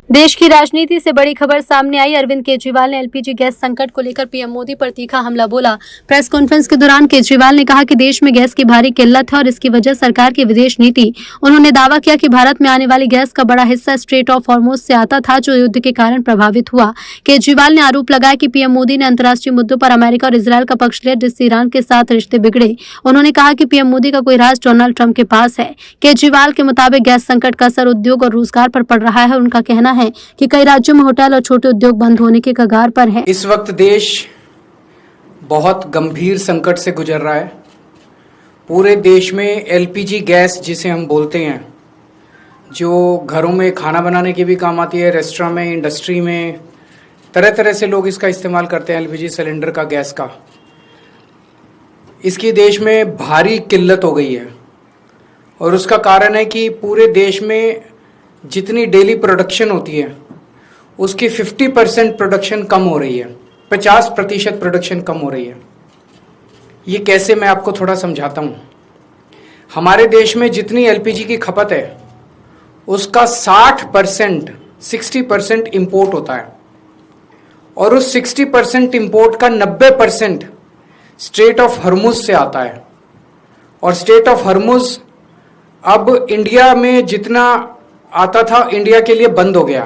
देश की राजनीति से बड़ी खबर सामने आई। अरविंद केजरीवाल ने एलपीजी गैस संकट को लेकर पीएम मोदी पर तीखा हमला बोला। प्रेस कॉन्फ्रेंस के दौरान केजरीवाल ने कहा कि देश में गैस की भारी किल्लत है और इसकी वजह सरकार की विदेश नीति। उन्होंने दावा किया कि भारत में आने वाली गैस का बड़ा हिस्सा स्ट्रेट ऑफ हॉर्मुज से आता था, जो युद्ध के कारण प्रभावित हुआ। केजरीवाल ने आरोप लगाया कि पीएम मोदी ने अंतर्राष्ट्रीय मुद्दों पर अमेरिका और इजरायल का पक्ष लिया, जिससे ईरान के साथ रिश्ते बिगड़े। उन्होंने कहा कि पीएम मोदी का कोई राज डोनाल्ड ट्रंप के पास है। केजरीवाल के मुताबिक गैस संकट का असर उद्योग और रोजगार पर पड़ रहा है। उनका कहना है कि कई राज्यों में होटल और छोटे उद्योग बंद होने के कगार पर हैं। इस वक्त देश बहुत गंभीर संकट से गुजर रहा है। पूरे देश में एलपीजी गैस जिसे हम बोलते हैं, जो घरों में खाना बनाने के भी काम आती है, रेस्टोरेंट में, इंडस्ट्री में, तरह तरह से लोग इसका इस्तेमाल करते हैं। एलपीजी सिलेंडर का, गैस का, इसकी देश में भारी किल्लत हो गई है। और उसका कारण है कि पूरे देश में जितनी डेली प्रोडक्शन होती है उसकी 50% प्रोडक्शन कम हो रही है, 50% प्रोडक्शन कम हो रही है। ये कैसे, मैं आपको थोड़ा समझाता हूँ। हमारे देश में जितनी एलपीजी की खपत है उसका 60% इंपोर्ट होता है और उस 60% इंपोर्ट का 90% स्ट्रेट ऑफ हॉर्मुज से आता है। और स्ट्रेट ऑफ हॉर्मुज अब इंडिया में जितना आता था इंडिया के लिए बंद हो गया,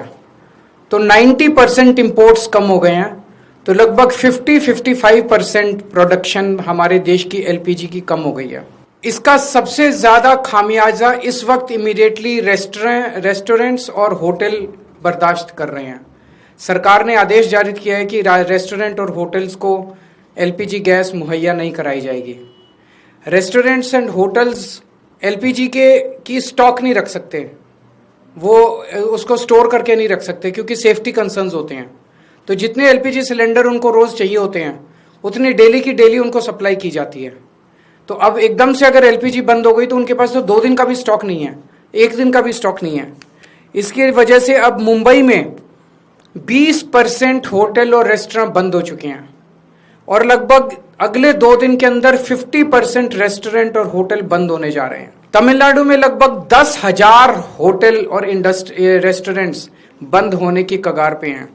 तो 90% इंपोर्ट्स कम हो गए हैं। तो लगभग 50-55% प्रोडक्शन हमारे देश की एलपीजी की कम हो गई है। इसका सबसे ज़्यादा खामियाजा इस वक्त इमीडिएटली रेस्टोरेंट्स और होटल बर्दाश्त कर रहे हैं। सरकार ने आदेश जारी किया है कि रेस्टोरेंट और होटल्स को एलपीजी गैस मुहैया नहीं कराई जाएगी। रेस्टोरेंट्स एंड होटल्स एलपीजी की स्टॉक नहीं रख सकते, वो उसको स्टोर करके नहीं रख सकते क्योंकि सेफ्टी कंसर्न्स होते हैं। तो जितने एलपीजी सिलेंडर उनको रोज़ चाहिए होते हैं उतनी डेली की डेली उनको सप्लाई की जाती है। तो अब एकदम से अगर एलपीजी बंद हो गई तो उनके पास तो 2 दिन का भी स्टॉक नहीं है, 1 दिन का भी स्टॉक नहीं है। इसकी वजह से अब मुंबई में 20% होटल और रेस्टोरेंट बंद हो चुके हैं और लगभग अगले 2 दिन के अंदर 50% रेस्टोरेंट और होटल बंद होने जा रहे हैं। तमिलनाडु में लगभग 10,000 होटल और रेस्टोरेंट्स बंद होने की कगार पे हैं।